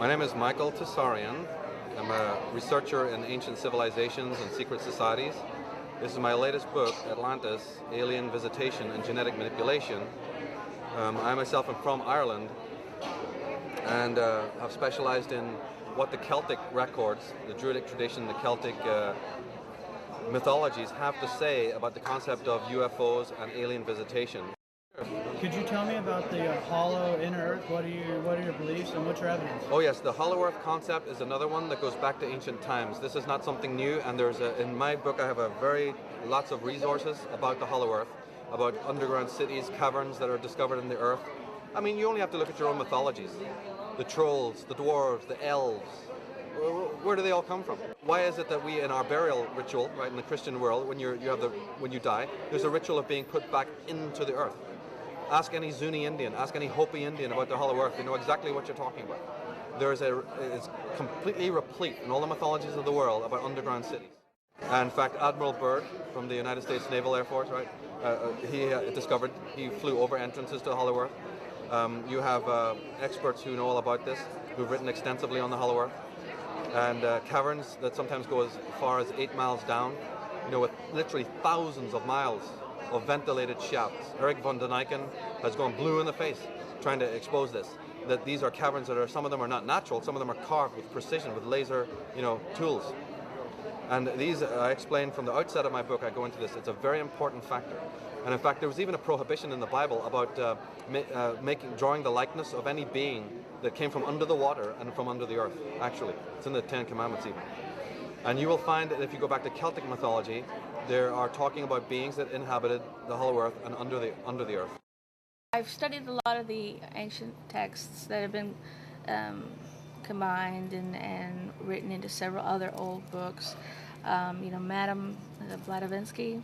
My name is Michael Tsarion. I'm a researcher in ancient civilizations and secret societies. This is my latest book, Atlantis, Alien Visitation and Genetic Manipulation. I myself am from Ireland and have specialized in what the Celtic records, the Druidic tradition, the Celtic mythologies have to say about the concept of UFOs and alien visitation. Could you tell me about the hollow inner Earth? What are your beliefs and what's your evidence? Oh yes, the hollow Earth concept is another one that goes back to ancient times. This is not something new, and in my book I have lots of resources about the hollow Earth, about underground cities, caverns that are discovered in the Earth. I mean, you only have to look at your own mythologies. The trolls, the dwarves, the elves. Where do they all come from? Why is it that we, in our burial ritual, right, in the Christian world, when you die, there's a ritual of being put back into the earth? Ask any Zuni Indian, ask any Hopi Indian about the hollow earth. They know exactly what you're talking about. It's completely replete in all the mythologies of the world about underground cities. And in fact, Admiral Byrd from the United States Naval Air Force, right? He flew over entrances to the hollow earth. You have experts who know all about this, who've written extensively on the hollow earth. And caverns that sometimes go as far as 8 miles down, with literally thousands of miles of ventilated shafts. Eric von Daniken has gone blue in the face trying to expose this, that these are caverns some of them are not natural, some of them are carved with precision, with laser, tools. And these, I explain from the outset of my book, I go into this, it's a very important factor. And in fact, there was even a prohibition in the Bible about drawing the likeness of any being that came from under the water and from under the earth, actually. It's in the Ten Commandments even. And you will find that if you go back to Celtic mythology, there are talking about beings that inhabited the hollow earth and under the earth. I've studied a lot of the ancient texts that have been combined and written into several other old books. Madame Blavatsky,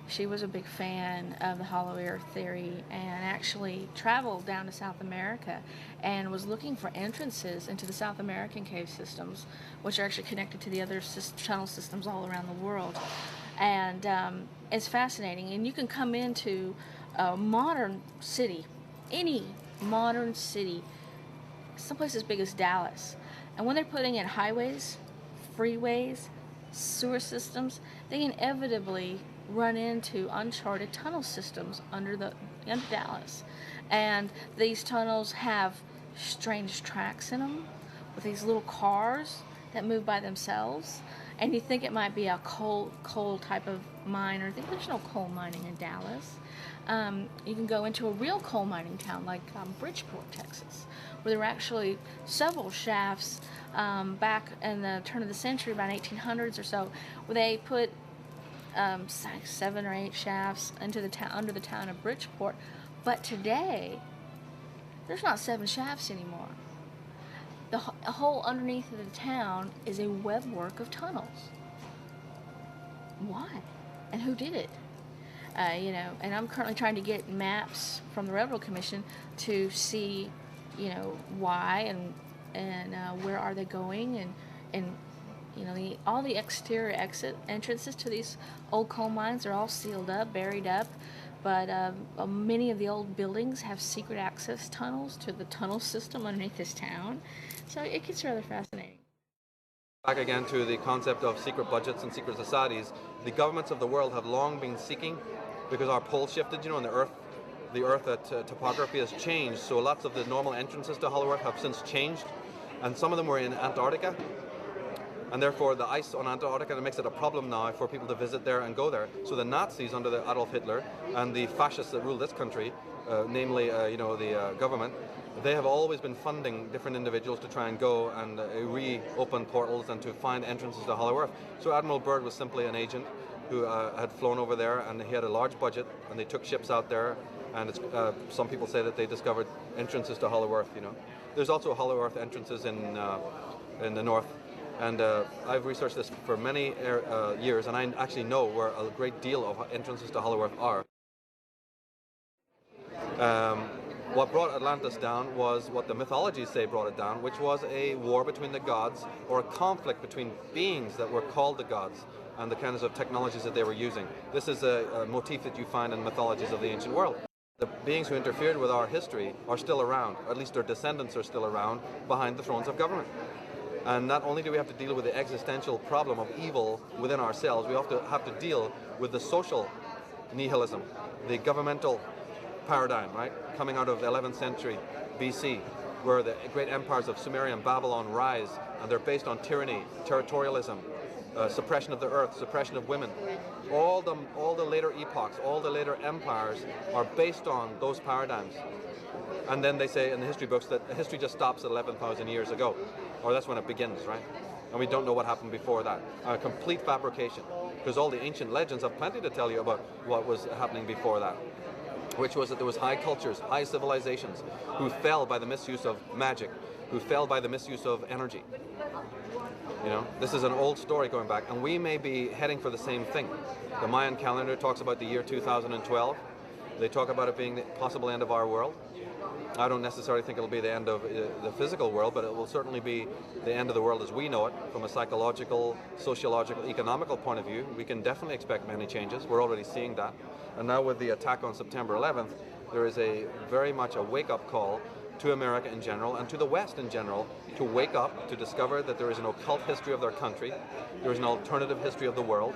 she was a big fan of the hollow earth theory and actually traveled down to South America and was looking for entrances into the South American cave systems, which are actually connected to the other tunnel systems all around the world. And it's fascinating. And you can come into a modern city, any modern city, someplace as big as Dallas, and when they're putting in highways, freeways, sewer systems, they inevitably run into uncharted tunnel systems under Dallas. And these tunnels have strange tracks in them with these little cars that move by themselves. And you think it might be a coal type of mine, or there's no coal mining in Dallas. You can go into a real coal mining town like Bridgeport, Texas, where there were actually several shafts back in the turn of the century, about 1800s or so, where they put 7 or 8 shafts into the town, under the town of Bridgeport. But today, there's not 7 shafts anymore. The whole underneath of the town is a webwork of tunnels. Why? And who did it? And I'm currently trying to get maps from the Railroad Commission to see, why and where are they going, and all the exterior entrances to these old coal mines are all sealed up, buried up, but many of the old buildings have secret access tunnels to the tunnel system underneath this town. So it gets rather fascinating. Back again to the concept of secret budgets and secret societies, the governments of the world have long been seeking, because our pole shifted, and the earth topography has changed, so lots of the normal entrances to hollow earth have since changed, and some of them were in Antarctica. And therefore the ice on Antarctica makes it a problem now for people to visit there and go there. So the Nazis under the Adolf Hitler and the fascists that rule this country, namely the government, they have always been funding different individuals to try and go and reopen portals and to find entrances to hollow earth. So Admiral Byrd was simply an agent who had flown over there, and he had a large budget, and they took ships out there, and some people say that they discovered entrances to hollow earth. There's also hollow earth entrances in the north. And I've researched this for many years, and I actually know where a great deal of entrances to hollow earth are. What brought Atlantis down was what the mythologies say brought it down, which was a war between the gods, or a conflict between beings that were called the gods, and the kinds of technologies that they were using. This is a motif that you find in mythologies of the ancient world. The beings who interfered with our history are still around, or at least their descendants are still around, behind the thrones of government. And not only do we have to deal with the existential problem of evil within ourselves, we have to deal with the social nihilism, the governmental paradigm, right? Coming out of the 11th century BC, where the great empires of Sumeria and Babylon rise, and they're based on tyranny, territorialism, suppression of the earth, suppression of women. All the later epochs, all the later empires are based on those paradigms. And then they say in the history books that history just stops at 11,000 years ago, or that's when it begins, right? And we don't know what happened before that. A complete fabrication, because all the ancient legends have plenty to tell you about what was happening before that, which was that there was high cultures, high civilizations, who fell by the misuse of magic, who fell by the misuse of energy. You know, this is an old story going back, and we may be heading for the same thing. The Mayan calendar talks about the year 2012. They talk about it being the possible end of our world. I don't necessarily think it'll be the end of the physical world, but it will certainly be the end of the world as we know it from a psychological, sociological, economical point of view. We can definitely expect many changes. We're already seeing that. And now with the attack on September 11th, there is very much a wake-up call to America in general and to the West in general to wake up, to discover that there is an occult history of their country, there is an alternative history of the world.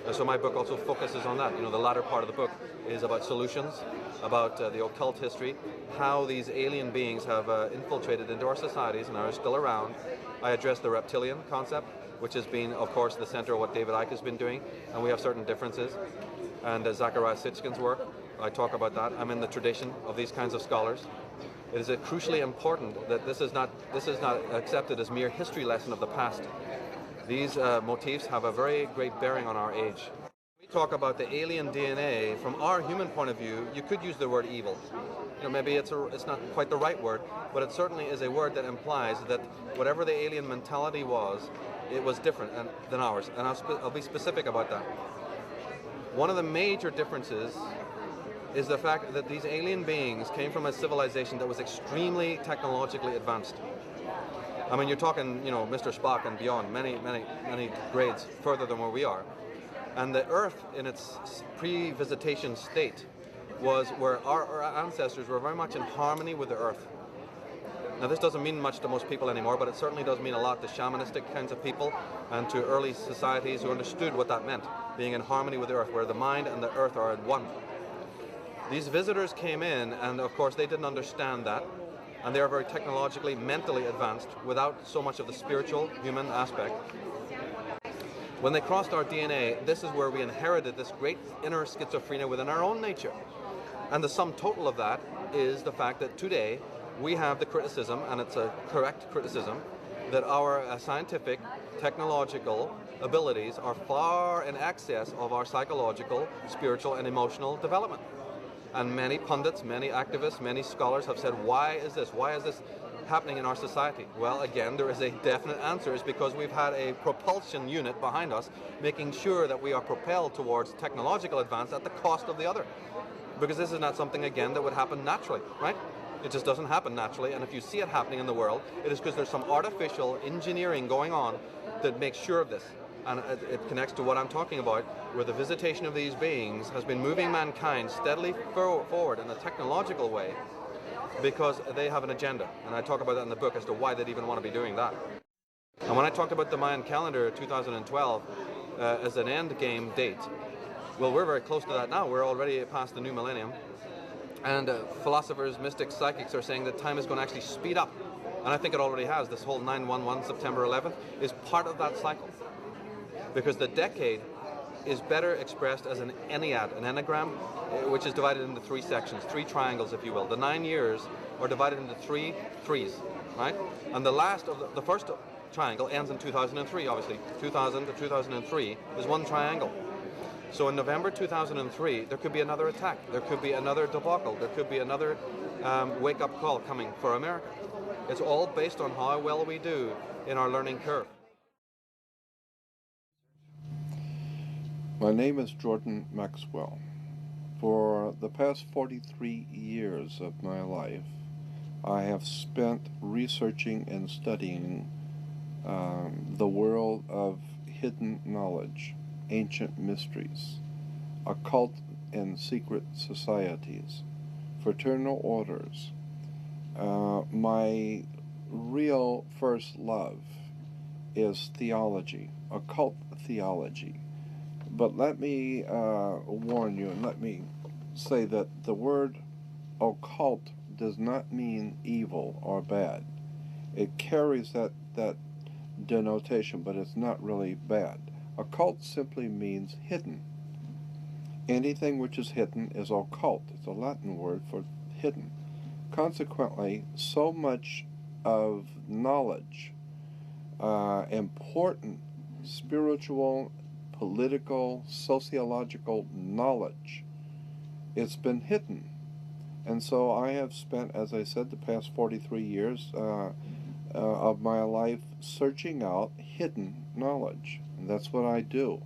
And so my book also focuses on that. You know, the latter part of the book is about solutions, about the occult history, how these alien beings have infiltrated into our societies and are still around. I address the reptilian concept, which has been, of course, the center of what David Icke has been doing, and we have certain differences. And Zachariah Sitchin's work, I talk about that. I'm in the tradition of these kinds of scholars. It is crucially important that this is not accepted as mere history lesson of the past. These motifs have a very great bearing on our age. We talk about the alien DNA from our human point of view. You could use the word evil. You know, maybe it's not quite the right word, but it certainly is a word that implies that whatever the alien mentality was, it was different than ours. And I'll be specific about that. One of the major differences is the fact that these alien beings came from a civilization that was extremely technologically advanced. I mean, you're talking, you know, Mr. Spock and beyond, many grades further than where we are. And the Earth, in its pre-visitation state, was where our ancestors were very much in harmony with the Earth. Now, this doesn't mean much to most people anymore, but it certainly does mean a lot to shamanistic kinds of people and to early societies who understood what that meant, being in harmony with the Earth, where the mind and the Earth are at one. These visitors came in, and of course they didn't understand that, and they are very technologically, mentally advanced without so much of the spiritual, human aspect. When they crossed our DNA, this is where we inherited this great inner schizophrenia within our own nature. And the sum total of that is the fact that today we have the criticism, and it's a correct criticism, that our scientific, technological abilities are far in excess of our psychological, spiritual, and emotional development. And many pundits, many activists, many scholars have said, why is this? Why is this happening in our society? Well, again, there is a definite answer. It's because we've had a propulsion unit behind us, making sure that we are propelled towards technological advance at the cost of the other. Because this is not something, again, that would happen naturally, right? It just doesn't happen naturally. And if you see it happening in the world, it is because there's some artificial engineering going on that makes sure of this. And it connects to what I'm talking about, where the visitation of these beings has been moving mankind steadily forward in a technological way because they have an agenda. And I talk about that in the book as to why they'd even want to be doing that. And when I talked about the Mayan calendar 2012 as an end game date, well, we're very close to that now. We're already past the new millennium. And philosophers, mystics, psychics are saying that time is going to actually speed up. And I think it already has. This whole 9/11, September 11th, is part of that cycle. Because the decade is better expressed as an ennead, an enneagram, which is divided into three sections, three triangles, if you will. The 9 years are divided into three threes, right? And the last of the first triangle ends in 2003, obviously. 2000 to 2003 is one triangle. So in November 2003, there could be another attack. There could be another debacle. There could be another wake-up call coming for America. It's all based on how well we do in our learning curve. My name is Jordan Maxwell. For the past 43 years of my life, I have spent researching and studying the world of hidden knowledge, ancient mysteries, occult and secret societies, fraternal orders. My real first love is theology, occult theology. But let me warn you, and let me say that the word occult does not mean evil or bad. It carries that denotation, but it's not really bad. Occult simply means hidden. Anything which is hidden is occult. It's a Latin word for hidden. Consequently, so much of knowledge, important spiritual, political, sociological knowledge, it's been hidden. And so I have spent, as I said, the past 43 years of my life searching out hidden knowledge. And that's what I do.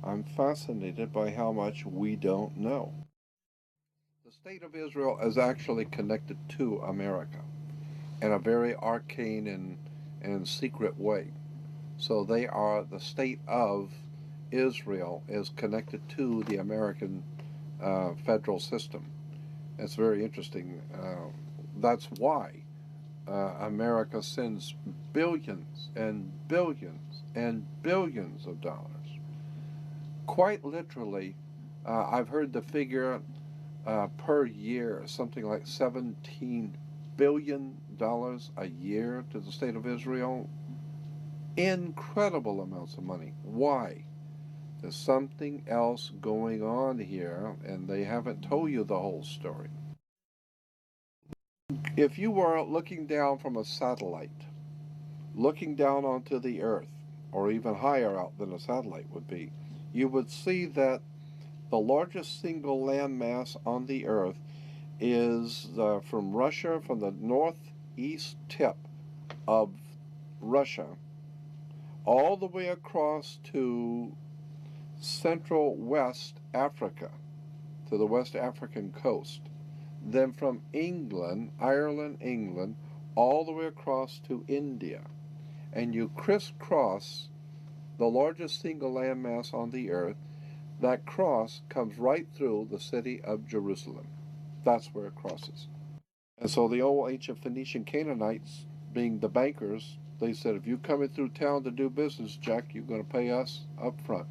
I'm fascinated by how much we don't know. The state of Israel is actually connected to America in a very arcane and secret way. So they are, the state of Israel is connected to the American federal system. It's very interesting. That's why America sends billions and billions and billions of dollars. Quite literally, I've heard the figure per year, something like $17 billion a year to the state of Israel. Incredible amounts of money. Why? There's something else going on here, and they haven't told you the whole story. If you were looking down from a satellite, looking down onto the Earth, or even higher out than a satellite would be, you would see that the largest single landmass on the Earth is from Russia, from the northeast tip of Russia, all the way across to central West Africa, to the West African coast. Then from England, England, all the way across to India. And you crisscross the largest single landmass on the earth. That cross comes right through the city of Jerusalem. That's where it crosses. And so the old ancient Phoenician Canaanites, being the bankers, they said, if you're coming through town to do business, Jack, you're going to pay us up front.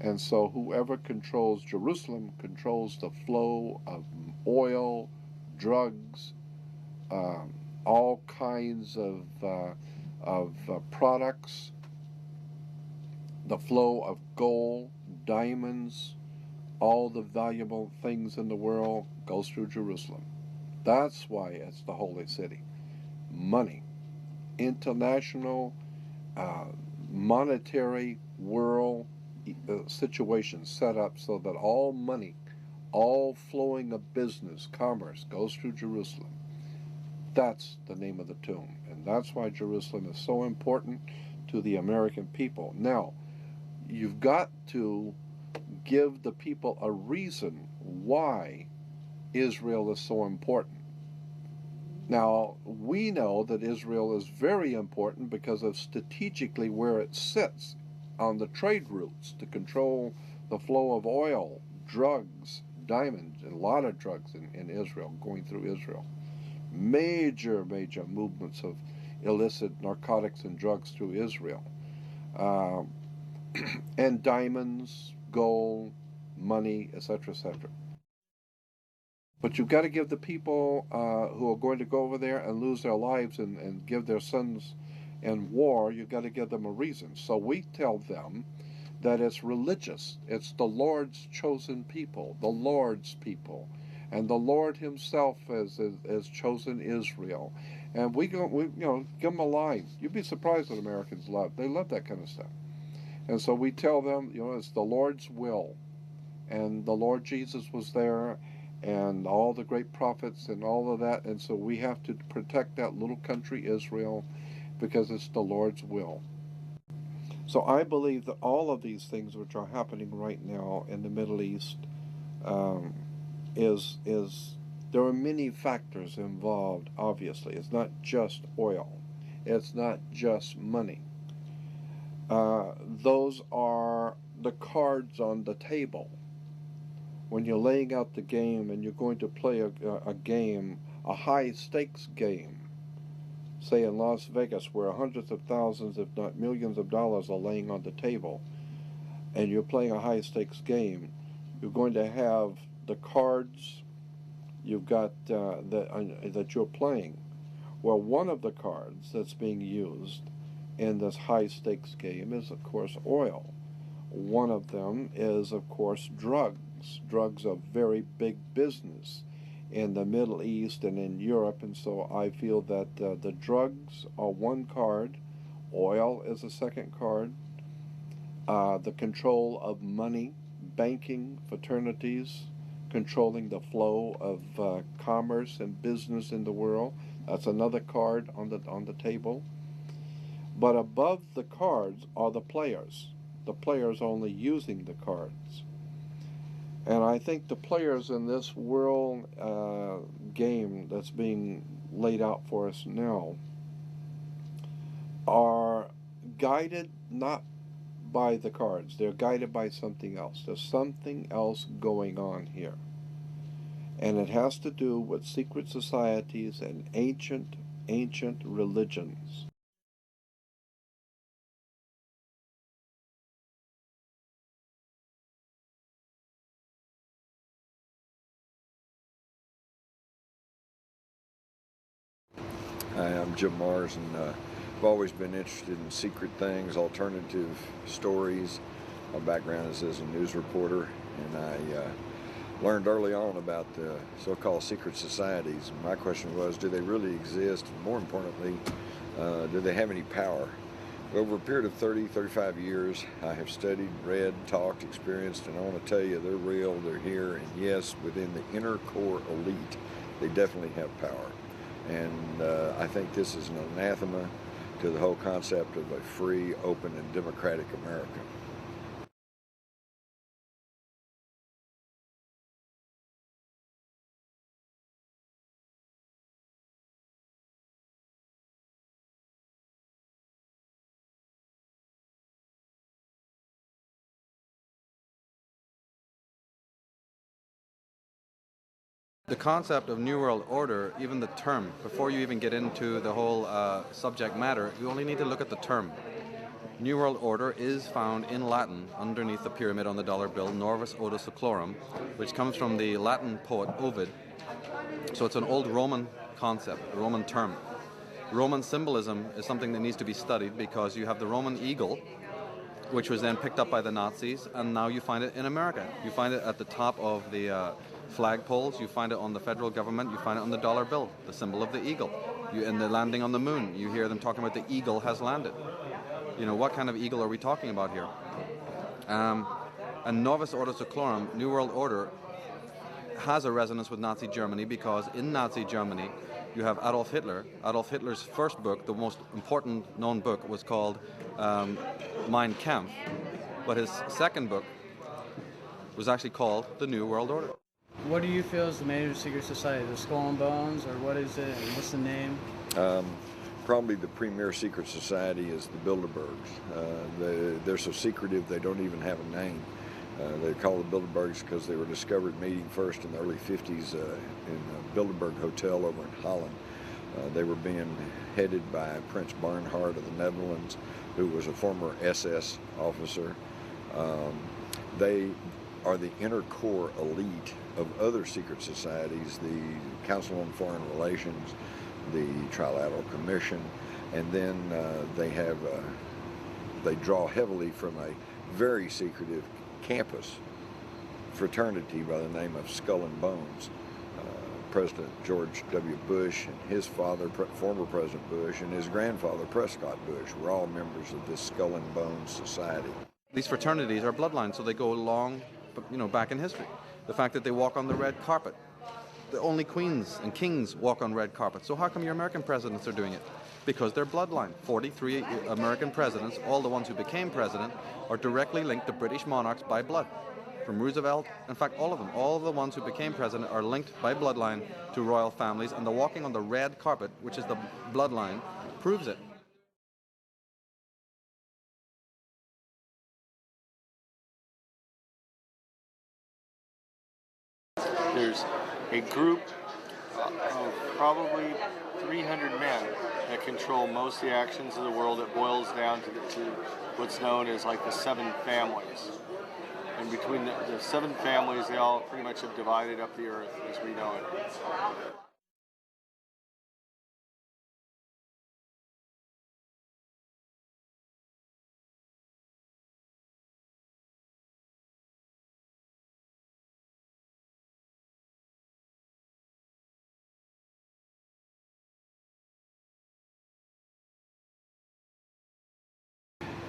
And so whoever controls Jerusalem controls the flow of oil, drugs, all kinds of products, the flow of gold, diamonds, all the valuable things in the world goes through Jerusalem. That's why it's the holy city. Money, international, monetary world situation set up so that all money, all flowing of business, commerce goes through Jerusalem. That's the name of the tomb, and that's why Jerusalem is so important to the American people. Now, you've got to give the people a reason why Israel is so important. Now, we know that Israel is very important because of strategically where it sits on the trade routes to control the flow of oil, drugs, diamonds, and a lot of drugs in Israel, going through Israel. Major movements of illicit narcotics and drugs through Israel. And diamonds, gold, money, etc., etc. But you've got to give the people who are going to go over there and lose their lives and give their sons in war, you've got to give them a reason. So we tell them that it's religious. It's the Lord's chosen people, the Lord's people. And the Lord himself has chosen Israel. And we give them a line. You'd be surprised what Americans love. They love that kind of stuff. And so we tell them, it's the Lord's will. And the Lord Jesus was there, and all the great prophets and all of that. And so we have to protect that little country, Israel, because it's the Lord's will. So I believe that all of these things which are happening right now in the Middle East there are many factors involved, obviously. It's not just oil. It's not just money. Those are the cards on the table. when you're laying out the game and you're going to play a game, a high stakes game, say in Las Vegas, where hundreds of thousands, if not millions of dollars are laying on the table, and you're playing a high stakes game, you're going to have the cards you've got that you're playing. Well, one of the cards that's being used in this high stakes game is, of course, oil. One of them is, of course, drugs. Drugs are very big business in the Middle East and in Europe, and so I feel that the drugs are one card, oil is a second card, the control of money, banking, fraternities, controlling the flow of commerce and business in the world. That's another card on the table. But above the cards are the players only using the cards. And I think the players in this world game that's being laid out for us now are guided not by the cards. They're guided by something else. There's something else going on here. And it has to do with secret societies and ancient religions. Hi, I'm Jim Mars, and I've always been interested in secret things, alternative stories. My background is as a news reporter, and I learned early on about the so-called secret societies. My question was, do they really exist? And more importantly, do they have any power? Over a period of 30, 35 years, I have studied, read, talked, experienced, and I want to tell you they're real, they're here, and yes, within the inner core elite, they definitely have power. And I think this is an anathema to the whole concept of a free, open, and democratic America. The concept of New World Order, even the term, before you even get into the whole subject matter, you only need to look at the term. New World Order is found in Latin underneath the pyramid on the dollar bill, Norvis Oda Seclorum, which comes from the Latin poet Ovid. So it's an old Roman concept, a Roman term. Roman symbolism is something that needs to be studied because you have the Roman eagle, which was then picked up by the Nazis, and now you find it in America. You find it at the top of the flagpoles, you find it on the federal government, you find it on the dollar bill, the symbol of the eagle. In the landing on the moon, you hear them talking about the eagle has landed. You know, what kind of eagle are we talking about here? And Novus Ordo Seclorum, New World Order, has a resonance with Nazi Germany because in Nazi Germany you have Adolf Hitler. Adolf Hitler's first book, the most important known book, was called Mein Kampf, but his second book was actually called The New World Order. What do you feel is the major secret society? The Skull and Bones, or what is it? And what's the name? Probably the premier secret society is the Bilderbergs. They're so secretive they don't even have a name. They're called the Bilderbergs because they were discovered meeting first in the early 50s in a Bilderberg hotel over in Holland. They were being headed by Prince Bernhard of the Netherlands, who was a former SS officer. They are the inner core elite of other secret societies, the Council on Foreign Relations, the Trilateral Commission, and then they draw heavily from a very secretive campus fraternity by the name of Skull and Bones. President George W. Bush and his father, former President Bush, and his grandfather, Prescott Bush, were all members of this Skull and Bones society. These fraternities are bloodlines, so they go long, back in history. The fact that they walk on the red carpet. The only queens and kings walk on red carpets. So how come your American presidents are doing it? Because they're bloodline. 43 American presidents, all the ones who became president, are directly linked to British monarchs by blood. From Roosevelt, in fact, all of them, all of the ones who became president are linked by bloodline to royal families, and the walking on the red carpet, which is the bloodline, proves it. there's a group of probably 300 men that control most of the actions of the world. That boils down to what's known as like the 7 families. And between the 7 families, they all pretty much have divided up the earth as we know it.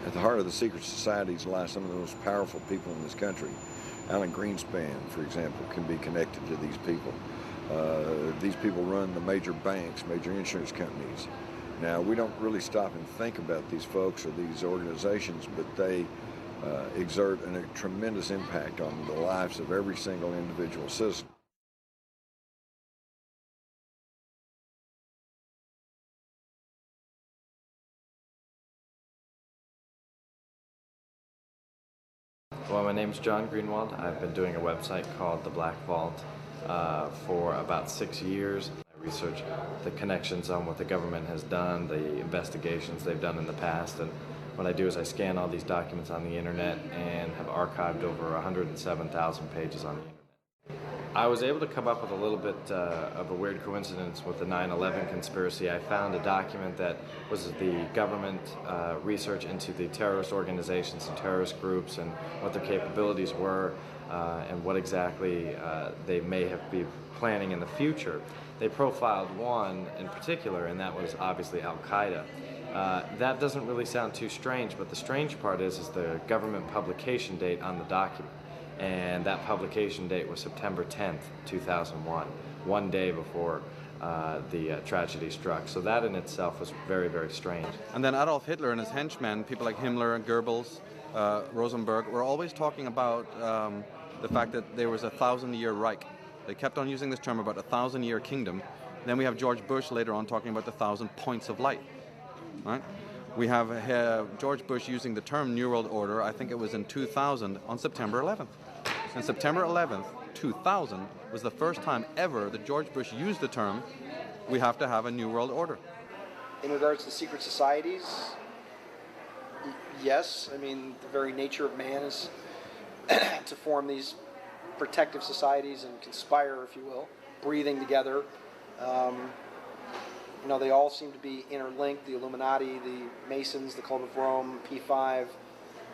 At the heart of the secret societies lie some of the most powerful people in this country. Alan Greenspan, for example, can be connected to these people. These people run the major banks, major insurance companies. Now, we don't really stop and think about these folks or these organizations, but they exert a tremendous impact on the lives of every single individual citizen. Well, my name's John Greenwald. I've been doing a website called The Black Vault for about 6 years. I research the connections on what the government has done, the investigations they've done in the past, and what I do is I scan all these documents on the internet and have archived over 107,000 pages on the internet. I was able to come up with a little bit of a weird coincidence with the 9/11 conspiracy. I found a document that was the government research into the terrorist organizations and terrorist groups and what their capabilities were and what exactly they may have been planning in the future. They profiled one in particular, and that was obviously Al-Qaeda. That doesn't really sound too strange, but the strange part is the government publication date on the document. And that publication date was September 10th, 2001, one day before the tragedy struck. So that in itself was very, very strange. And then Adolf Hitler and his henchmen, people like Himmler and Goebbels, Rosenberg, were always talking about the fact that there was a 1,000-year Reich. They kept on using this term about a 1,000-year kingdom. Then we have George Bush later on talking about the 1,000 points of light. Right? We have George Bush using the term New World Order, I think it was in 2000, on September 11th. And September 11th, 2000, was the first time ever that George Bush used the term, we have to have a New World Order. In regards to secret societies, yes. I mean, the very nature of man is to form these protective societies and conspire, if you will, breathing together. They all seem to be interlinked, the Illuminati, the Masons, the Club of Rome, P5,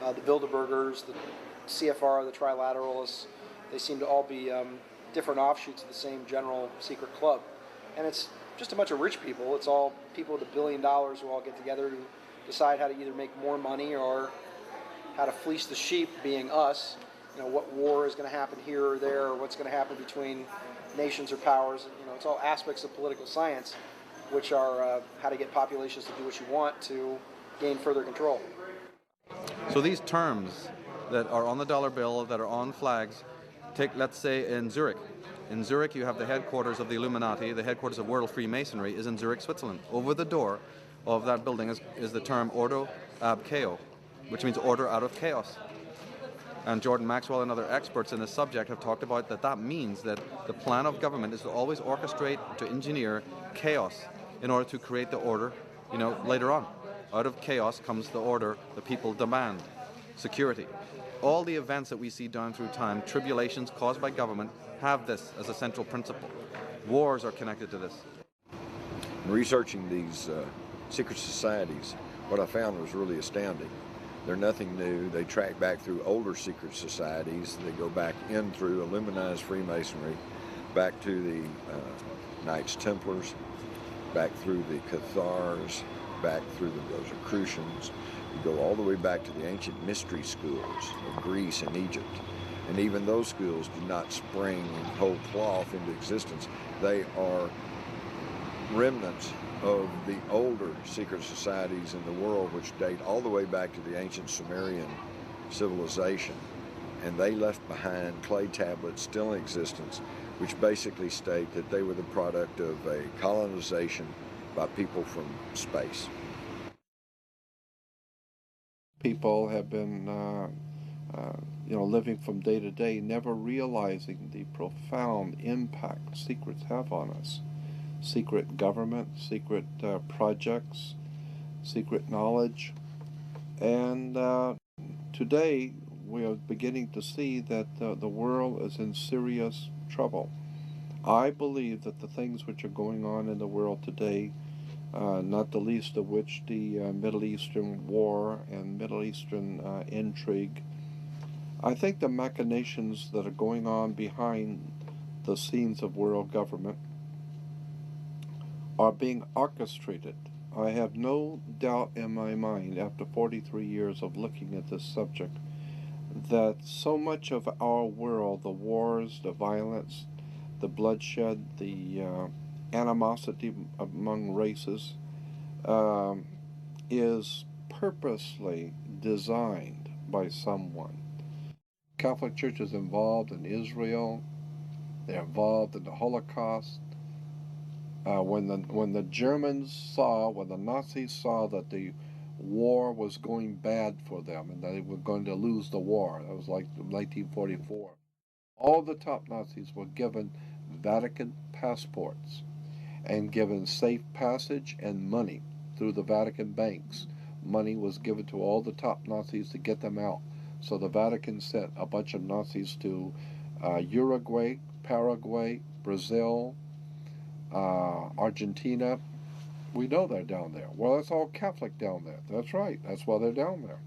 the Bilderbergers, the CFR, the Trilateralists. They seem to all be different offshoots of the same general secret club. And it's just a bunch of rich people. It's all people with $1 billion who all get together to decide how to either make more money or how to fleece the sheep, being us. What war is going to happen here or there, or what's going to happen between nations or powers. It's all aspects of political science, which are how to get populations to do what you want to gain further control. So these terms that are on the dollar bill, that are on flags, let's say in Zurich. In Zurich, you have the headquarters of the Illuminati. The headquarters of World Freemasonry is in Zurich, Switzerland. Over the door of that building is the term Ordo ab Chaos, which means order out of chaos. And Jordan Maxwell and other experts in this subject have talked about that means that the plan of government is to always orchestrate, to engineer chaos in order to create the order, later on. Out of chaos comes the order the people demand, security. All the events that we see down through time, tribulations caused by government, have this as a central principle. Wars are connected to this. In researching these secret societies, what I found was really astounding. They're nothing new. They track back through older secret societies. They go back in through Illuminized Freemasonry, back to the Knights Templars, back through the Cathars, back through the Rosicrucians. You go all the way back to the ancient mystery schools of Greece and Egypt. And even those schools do not spring whole cloth into existence. They are remnants of the older secret societies in the world, which date all the way back to the ancient Sumerian civilization. And they left behind clay tablets still in existence, which basically state that they were the product of a colonization by people from space. People have been living from day to day, never realizing the profound impact secrets have on us. Secret government, secret projects, secret knowledge. And today we are beginning to see that the world is in serious trouble. I believe that the things which are going on in the world today, not the least of which the Middle Eastern war and Middle Eastern intrigue, I think the machinations that are going on behind the scenes of world government are being orchestrated. I have no doubt in my mind, after 43 years of looking at this subject, that so much of our world, the wars, the violence, the bloodshed, the animosity among races, is purposely designed by someone. Catholic Church is involved in Israel. They're involved in the Holocaust. When the Nazis saw that the war was going bad for them and that they were going to lose the war, that was like 1944. All the top Nazis were given Vatican passports and given safe passage and money through the Vatican banks. Money was given to all the top Nazis to get them out. So the Vatican sent a bunch of Nazis to Uruguay, Paraguay, Brazil, Argentina. We know they're down there. Well, it's all Catholic down there. That's right. That's why they're down there.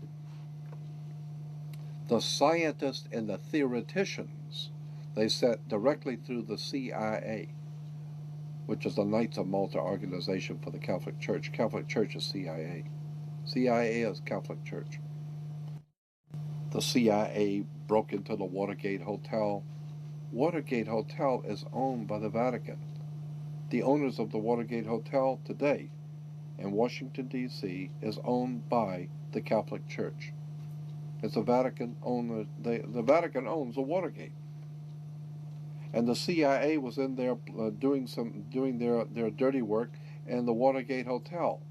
The scientists and the theoreticians, they sent directly through the CIA, which is the Knights of Malta organization for the Catholic Church. Catholic Church is CIA. CIA is Catholic Church. The CIA broke into the Watergate Hotel. Watergate Hotel is owned by the Vatican. The owners of the Watergate Hotel today in Washington, D.C. is owned by the Catholic Church. It's a Vatican owner. The Vatican owns the Watergate. And the CIA was in there doing their dirty work in the Watergate Hotel.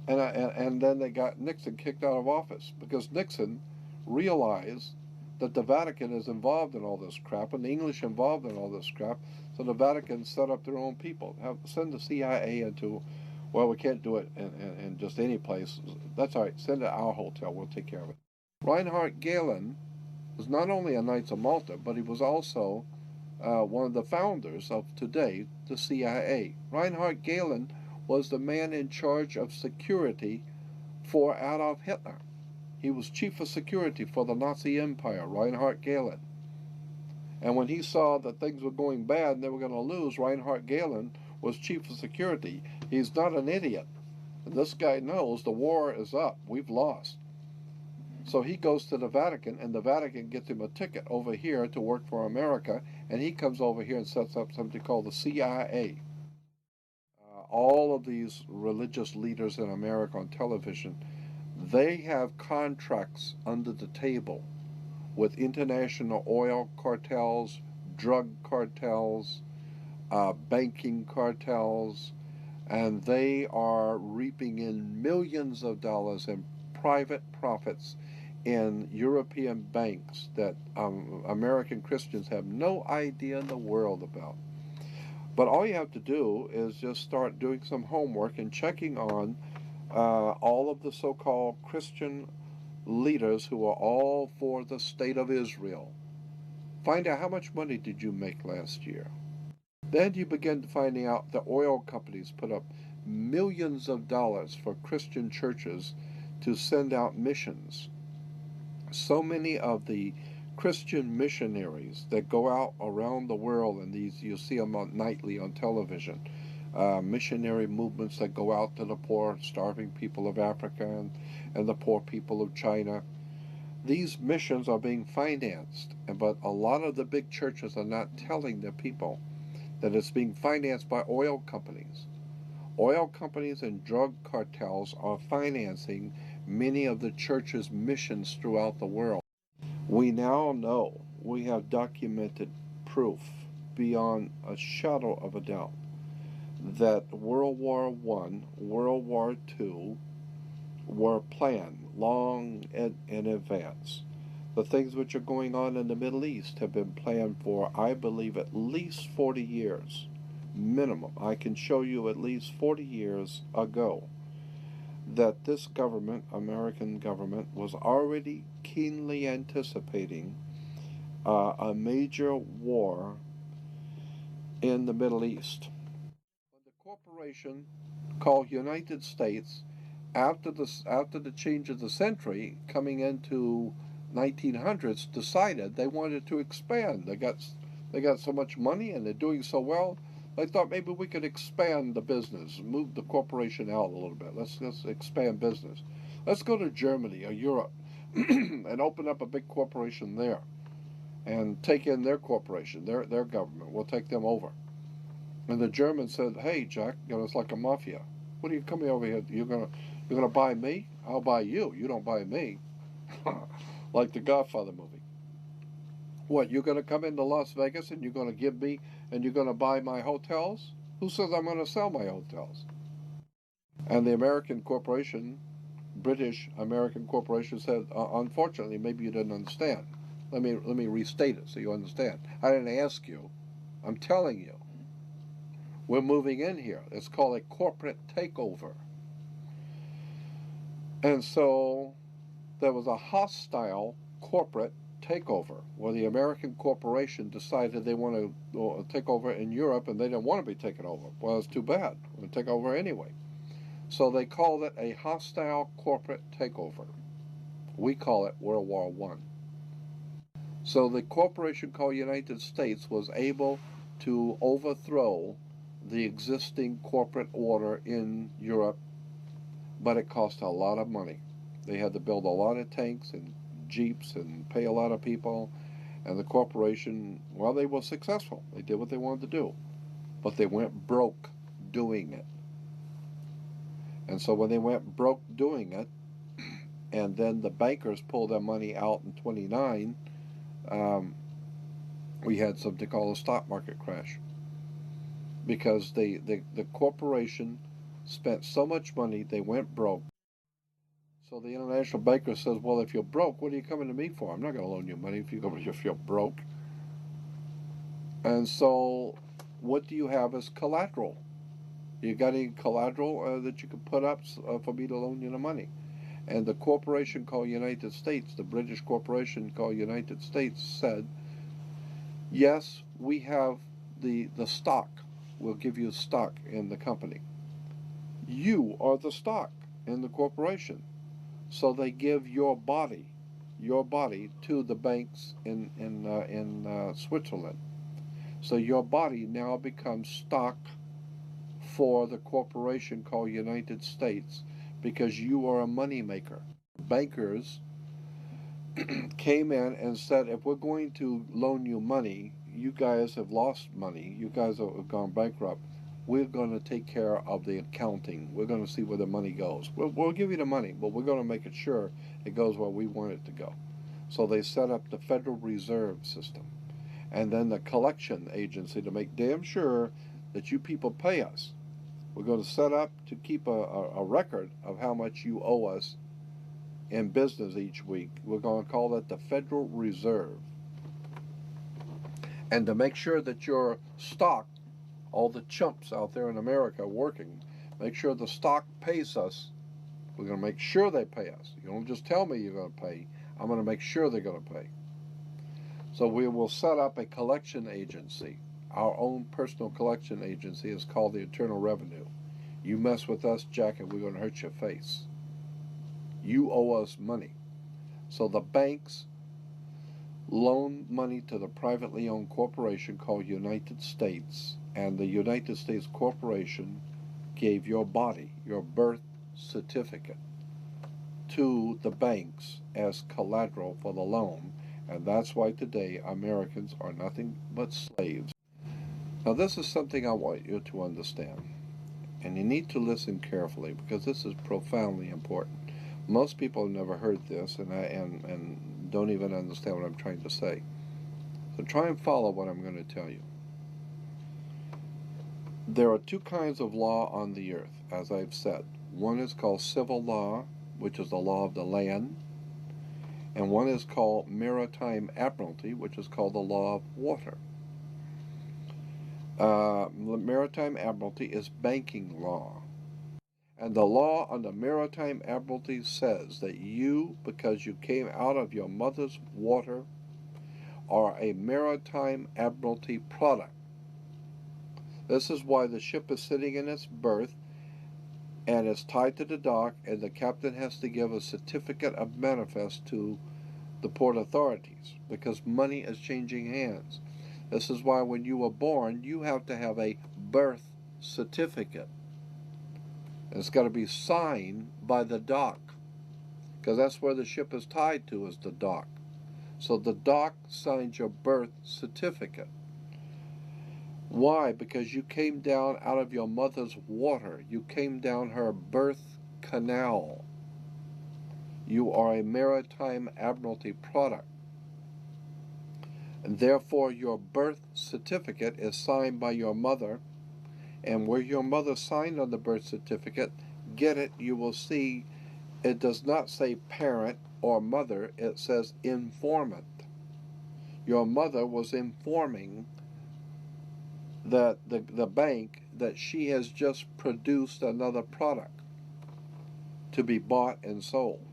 And then they got Nixon kicked out of office because Nixon realized that the Vatican is involved in all this crap and the English involved in all this crap. So the Vatican set up their own people. Send the CIA into, well, we can't do it in just any place. That's all right. Send it to our hotel. We'll take care of it. Reinhard Gehlen was not only a Knights of Malta, but he was also one of the founders of today, the CIA. Reinhard Gehlen was the man in charge of security for Adolf Hitler. He was chief of security for the Nazi Empire, Reinhard Gehlen. And when he saw that things were going bad and they were going to lose, Reinhard Gehlen was chief of security. He's not an idiot. And this guy knows the war is up. We've lost. So he goes to the Vatican, and the Vatican gets him a ticket over here to work for America, and he comes over here and sets up something called the CIA. All of these religious leaders in America on television, they have contracts under the table with international oil cartels, drug cartels, banking cartels, and they are reaping in millions of dollars in private profits in European banks that American Christians have no idea in the world about. But all you have to do is just start doing some homework and checking on all of the so-called Christian leaders who are all for the state of Israel. Find out how much money did you make last year. Then you begin finding out the oil companies put up millions of dollars for Christian churches to send out missions. So many of the Christian missionaries that go out around the world, and these you see them nightly on television, missionary movements that go out to the poor, starving people of Africa and the poor people of China. These missions are being financed, but a lot of the big churches are not telling the people that it's being financed by oil companies. Oil companies and drug cartels are financing many of the church's missions throughout the world. We now know, we have documented proof beyond a shadow of a doubt that World War I, World War II were planned long in advance. The things which are going on in the Middle East have been planned for, I believe, at least 40 years. Minimum. I can show you at least 40 years ago that this government, American government, was already keenly anticipating a major war in the Middle East. When the corporation called United States, after the change of the century, coming into 1900s, decided they wanted to expand. They got so much money and they're doing so well. They thought maybe we could expand the business, move the corporation out a little bit. Let's expand business. Let's go to Germany or Europe and open up a big corporation there and take in their corporation, their government. We'll take them over. And the Germans said, "Hey, Jack, it's like a mafia. What are you coming over here? You're gonna buy me? I'll buy you. You don't buy me." Like the Godfather movie. What, you're gonna come into Las Vegas and you're gonna give me and you're gonna buy my hotels? Who says I'm gonna sell my hotels? And the American corporation, British American corporation, said, "Unfortunately, maybe you didn't understand. Let me restate it so you understand. I didn't ask you. I'm telling you. We're moving in here. It's called a corporate takeover." And so there was a hostile corporate takeover where the American corporation decided they want to take over in Europe, and they didn't want to be taken over. Well, it's too bad. We'll take over anyway. So they called it a hostile corporate takeover. We call it World War I. So the corporation called United States was able to overthrow the existing corporate order in Europe, but it cost a lot of money. They had to build a lot of tanks and jeeps and pay a lot of people, and the corporation, well, they were successful. They did what they wanted to do, but they went broke doing it. And so when they went broke doing it, and then the bankers pulled their money out in 29, we had something called a stock market crash, because the corporation spent so much money, they went broke. So the international banker says, "Well, if you're broke, what are you coming to me for? I'm not going to loan you money if you're broke." And so what do you have as collateral? You got any collateral that you can put up for me to loan you the money? And the corporation called United States, the British corporation called United States, said, "Yes, we have the stock. We'll give you stock in the company. You are the stock in the corporation." So they give your body to the banks in Switzerland. So your body now becomes stock for the corporation called United States, because you are a money maker. Bankers came in and said, "If we're going to loan you money, you guys have lost money, you guys have gone bankrupt, we're going to take care of the accounting. We're going to see where the money goes. We'll give you the money, but we're going to make it sure it goes where we want it to go." So they set up the Federal Reserve System, and then the collection agency to make damn sure that you people pay us. We're going to set up to keep a record of how much you owe us in business each week. We're going to call that the Federal Reserve. And to make sure that your stock, all the chumps out there in America working, make sure the stock pays us. We're going to make sure they pay us. You don't just tell me you're going to pay. I'm going to make sure they're going to pay. So we will set up a collection agency. Our own personal collection agency is called the Internal Revenue. You mess with us, Jack, and we're going to hurt your face. You owe us money. So the banks loan money to the privately owned corporation called United States, and the United States Corporation gave your body, your birth certificate, to the banks as collateral for the loan, and that's why today Americans are nothing but slaves. Now this is something I want you to understand, and you need to listen carefully, because this is profoundly important. Most people have never heard this and don't even understand what I'm trying to say. So try and follow what I'm going to tell you. There are two kinds of law on the earth, as I've said. One is called civil law, which is the law of the land, and one is called Maritime Admiralty, which is called the law of water. Maritime Admiralty is banking law. And the law on the Maritime Admiralty says that you, because you came out of your mother's water, are a Maritime Admiralty product. This is why the ship is sitting in its berth and it's tied to the dock, and the captain has to give a certificate of manifest to the port authorities, because money is changing hands. This is why when you were born, you have to have a birth certificate. And it's got to be signed by the dock, because that's where the ship is tied to, is the dock. So the dock signs your birth certificate. Why? Because you came down out of your mother's water. You came down her birth canal. You are a Maritime Admiralty product. And therefore your birth certificate is signed by your mother. And where your mother signed on the birth certificate, get it, you will see it does not say parent or mother, it says informant. Your mother was informing that the bank that she has just produced another product to be bought and sold.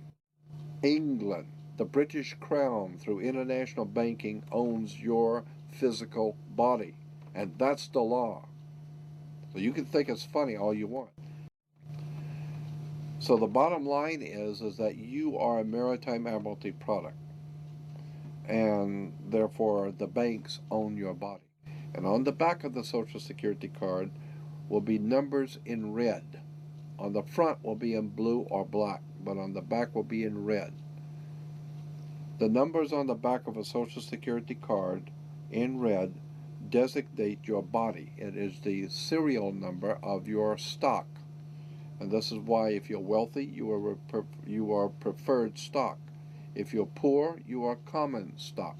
England, the British Crown, through international banking, owns your physical body, and that's the law. So you can think it's funny all you want. So the bottom line is that you are a Maritime Admiralty product, and therefore the banks own your body. And on the back of the Social Security card will be numbers in red. On the front will be in blue or black, but on the back will be in red. The numbers on the back of a Social Security card in red designate your body. It is the serial number of your stock. And this is why if you're wealthy, you are preferred stock. If you're poor, you are common stock.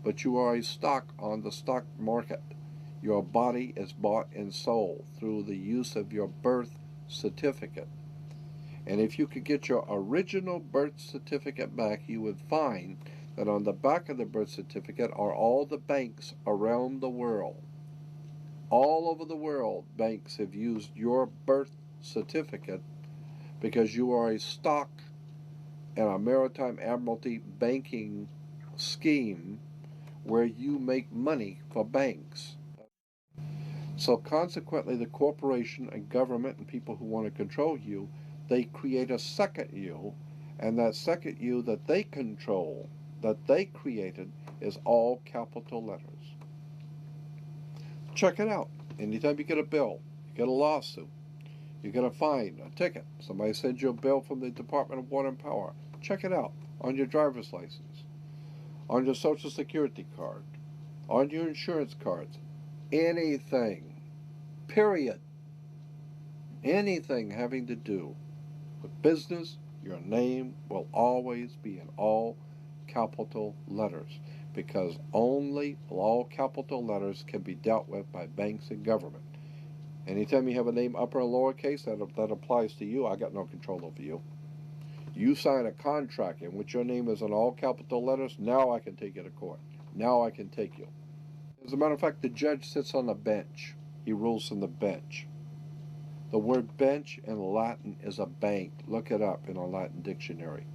But you are a stock on the stock market. Your body is bought and sold through the use of your birth certificate. And if you could get your original birth certificate back, you would find that on the back of the birth certificate are all the banks around the world. All over the world, banks have used your birth certificate because you are a stock in a Maritime Admiralty banking scheme where you make money for banks. So consequently, the corporation and government and people who want to control you, they create a second you, and that second you that they control, that they created, is all capital letters. Check it out. Anytime you get a bill, you get a lawsuit, you get a fine, a ticket, somebody sends you a bill from the Department of Water and Power, check it out on your driver's license, on your Social Security card, on your insurance cards, anything, period. Anything having to do with business, your name will always be in all capital letters, because only all capital letters can be dealt with by banks and government. Anytime you have a name upper and lowercase, that applies to you. I got no control over you. You sign a contract in which your name is in all capital letters, now I can take you to court. Now I can take you. As a matter of fact, the judge sits on the bench. He rules from the bench. The word bench in Latin is a bank. Look it up in a Latin dictionary.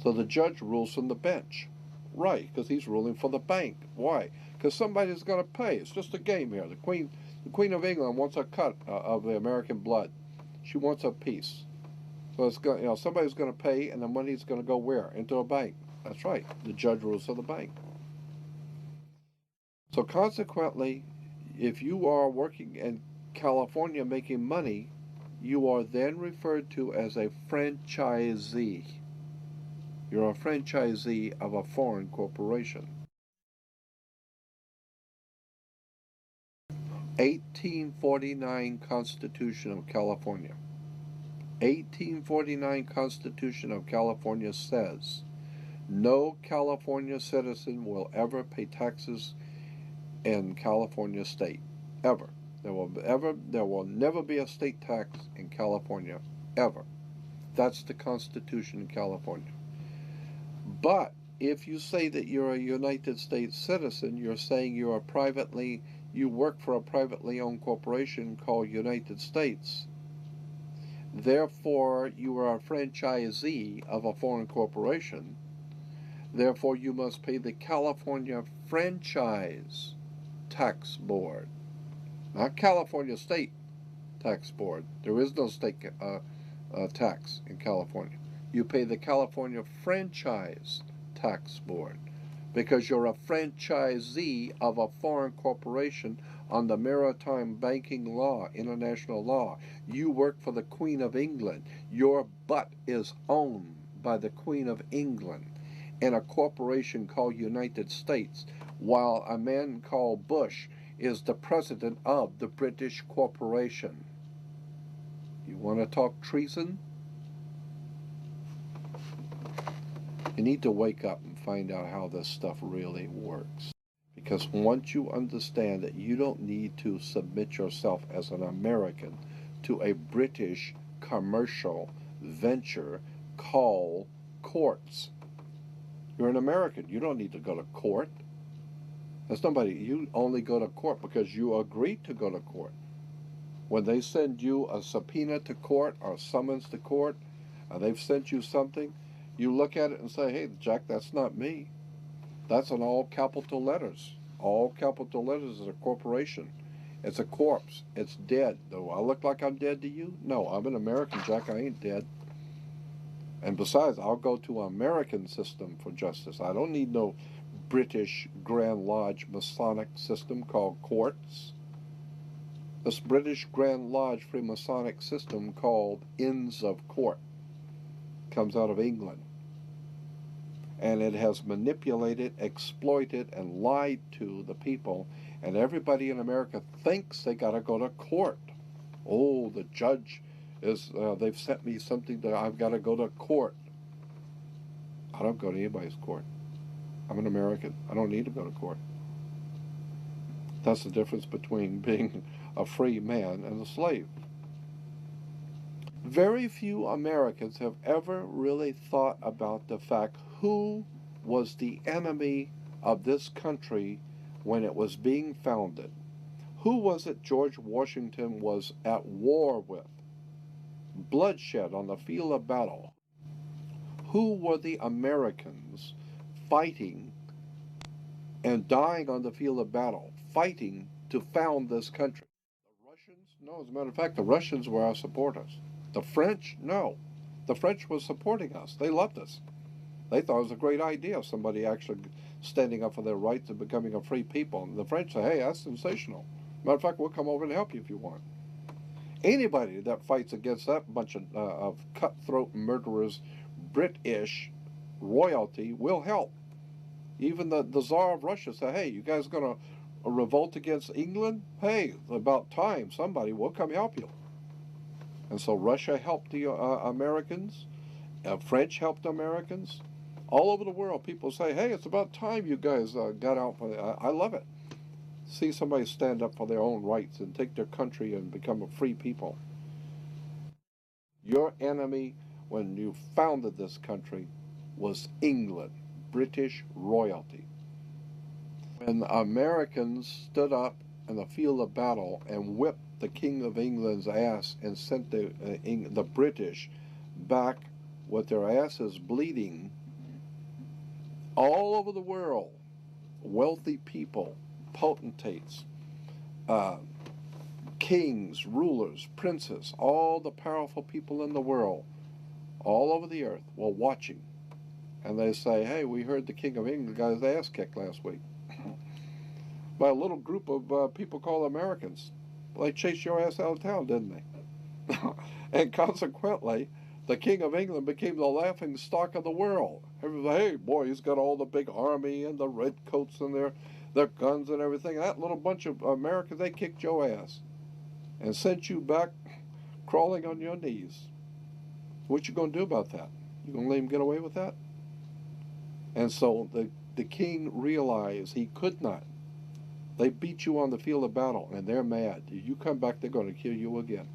So the judge rules from the bench. Right, because he's ruling for the bank. Why? Because somebody's going to pay. It's just a game here. The Queen of England wants a cut of the American blood. She wants a piece. So it's going, somebody's going to pay, and the money's going to go where? Into a bank. That's right. The judge rules for the bank. So consequently, if you are working in California making money, you are then referred to as a franchisee. You're a franchisee of a foreign corporation. 1849 Constitution of California. 1849 Constitution of California says no California citizen will ever pay taxes in California state, ever. There will never be a state tax in California, ever. That's the Constitution in California. But if you say that you're a United States citizen, you're saying you work for a privately owned corporation called United States. Therefore, you are a franchisee of a foreign corporation. Therefore, you must pay the California Franchise Tax Board, not California State Tax Board. There is no state tax in California. You pay the California Franchise Tax Board because you're a franchisee of a foreign corporation on the maritime banking law, international law. You work for the Queen of England. Your butt is owned by the Queen of England and a corporation called United States, while a man called Bush is the president of the British corporation. You want to talk treason? You need to wake up and find out how this stuff really works. Because once you understand that you don't need to submit yourself as an American to a British commercial venture called courts. You're an American. You don't need to go to court. You only go to court because you agreed to go to court. When they send you a subpoena to court or summons to court, they've sent you something, you look at it and say, hey, Jack, that's not me. That's in all capital letters. All capital letters is a corporation. It's a corpse. It's dead. Do I look like I'm dead to you? No, I'm an American, Jack. I ain't dead. And besides, I'll go to an American system for justice. I don't need no British Grand Lodge Masonic system called courts. This British Grand Lodge Freemasonic system called Inns of Court comes out of England. And it has manipulated, exploited, and lied to the people. And everybody in America thinks they got to go to court. Oh, the judge they've sent me something that I've got to go to court. I don't go to anybody's court. I'm an American. I don't need to go to court. That's the difference between being a free man and a slave. Very few Americans have ever really thought about the fact who was the enemy of this country when it was being founded. Who was it George Washington was at war with? Bloodshed on the field of battle. Who were the Americans fighting and dying on the field of battle, fighting to found this country? The Russians? No, as a matter of fact, the Russians were our supporters. The French? No. The French were supporting us. They loved us. They thought it was a great idea, somebody actually standing up for their rights and becoming a free people. And the French say, hey, that's sensational. Matter of fact, we'll come over and help you if you want. Anybody that fights against that bunch of cutthroat murderers, British royalty, will help. Even the Tsar of Russia said, hey, you guys going to revolt against England? Hey, about time, somebody will come help you. And so Russia helped the Americans. French helped Americans. All over the world, people say, hey, it's about time you guys got out. I love it. See somebody stand up for their own rights and take their country and become a free people. Your enemy when you founded this country was England, British royalty. When Americans stood up in the field of battle and whipped the King of England's ass and sent the British back with their asses bleeding, all over the world, wealthy people, potentates, kings, rulers, princes, all the powerful people in the world, all over the earth, were watching. And they say, hey, we heard the King of England got his ass kicked last week by a little group of people called Americans. Well, they chased your ass out of town, didn't they? And consequently, the King of England became the laughing stock of the world. Everybody, hey, boy, he's got all the big army and the redcoats and their guns and everything. That little bunch of Americans, they kicked your ass and sent you back crawling on your knees. What you going to do about that? You going to let him get away with that? And so the king realized he could not. They beat you on the field of battle, and they're mad. You come back, they're going to kill you again.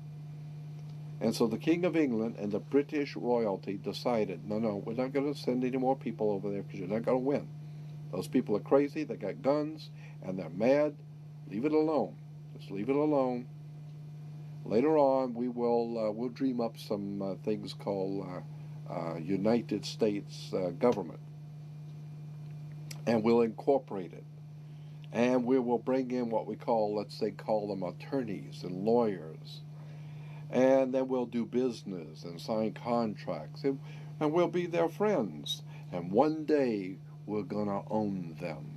And so the King of England and the British royalty decided, no, we're not going to send any more people over there because you're not going to win. Those people are crazy, they got guns, and they're mad. Leave it alone. Just leave it alone. Later on, we'll dream up some things called United States government, and we'll incorporate it. And we will bring in what we call, let's say, call them attorneys and lawyers. And then we'll do business and sign contracts, and we'll be their friends. And one day, we're going to own them.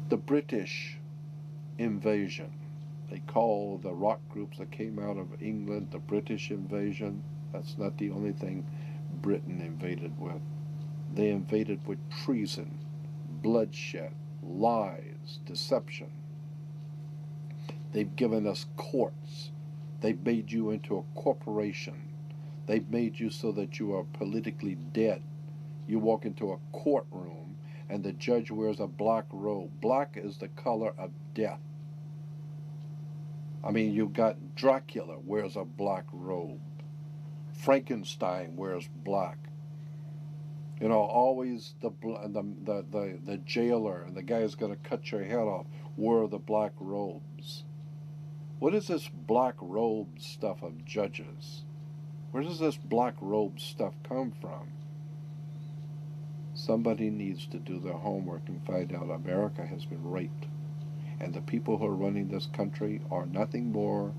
The British invasion. They call the rock groups that came out of England the British invasion. That's not the only thing Britain invaded with. They invaded with treason, bloodshed, lies, deception. They've given us courts. They've made you into a corporation. They've made you so that you are politically dead. You walk into a courtroom and the judge wears a black robe. Black is the color of death. I mean, you've got Dracula wears a black robe. Frankenstein wears black. You know, always the jailer and the guy who's going to cut your head off wore the black robes. What is this black robe stuff of judges? Where does this black robe stuff come from? Somebody needs to do their homework and find out America has been raped. And the people who are running this country are nothing more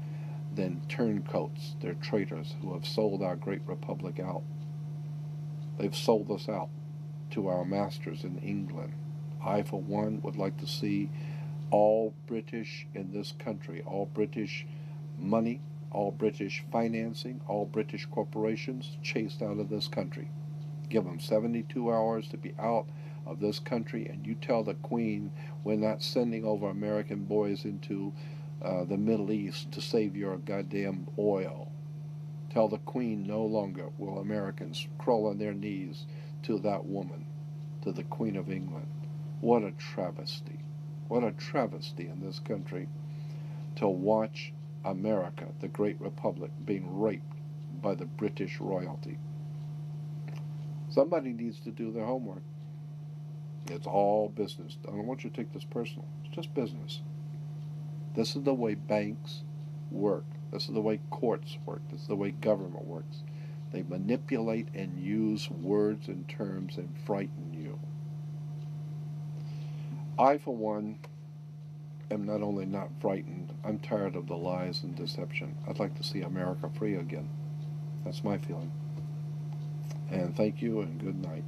than turncoats. They're traitors who have sold our great republic out. They've sold us out to our masters in England. I, for one, would like to see all British in this country, all British money, all British financing, all British corporations chased out of this country. Give them 72 hours to be out of this country, and you tell the Queen we're not sending over American boys into the Middle East to save your goddamn oil. Tell the Queen no longer will Americans crawl on their knees to that woman, to the Queen of England. What a travesty. What a travesty in this country to watch America, the great republic, being raped by the British royalty. Somebody needs to do their homework. It's all business. I don't want you to take this personal. It's just business. This is the way banks work. This is the way courts work. This is the way government works. They manipulate and use words and terms and frighten you. I, for one, am not only not frightened, I'm tired of the lies and deception. I'd like to see America free again. That's my feeling. And thank you and good night.